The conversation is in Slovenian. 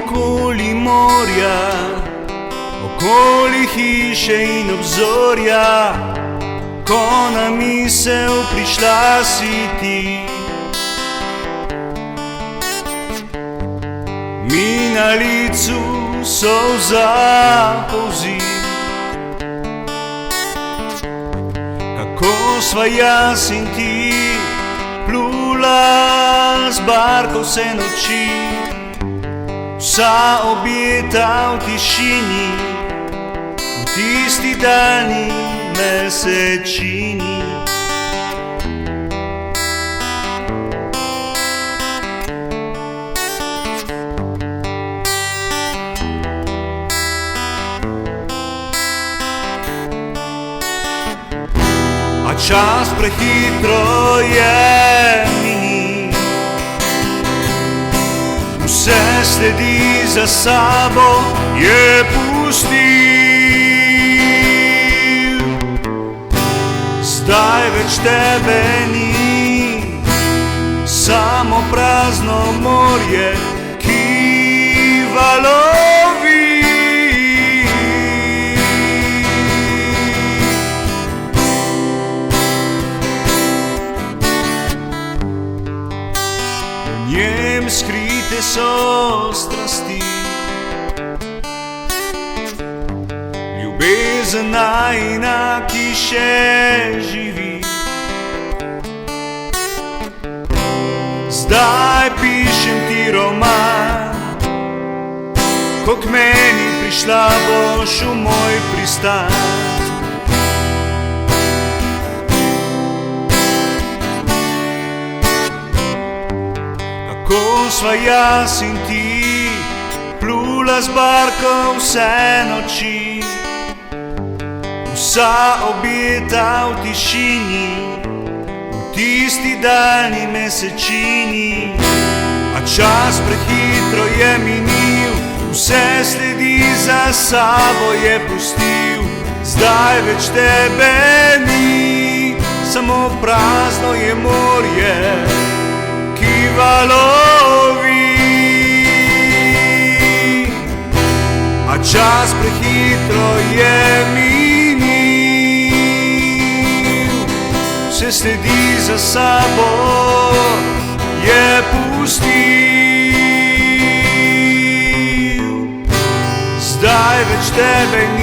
okoli morja, okoli hiše in obzorja, ko na misel prišla si ti. Mi na licu solza polzi, kako sva jaz in ti plula z barko vse noči, vsa objeta v tišini, v tisti daljni mesečini. A čas prehitro je minil, vse sledi za sabo je pustil. Zdaj več tebe ni, samo prazno morje, ki valovi. V njem skrite so strasti, ljubezen najina, ki še živi. Zdaj pišem ti roman, ko k meni prišla boš v moj pristan. Kako sva jaz in ti plula z barko vse noči, vsa objeta v tišini, v tisti daljni mesečini. A čas prehitro je minil, vse sledi za sabo je pustil. Zdaj več tebe ni, samo prazno je morje, ki valovi. A čas prehitro je minil, vse sledi za sabo je pustil. Zdaj več tebe ni,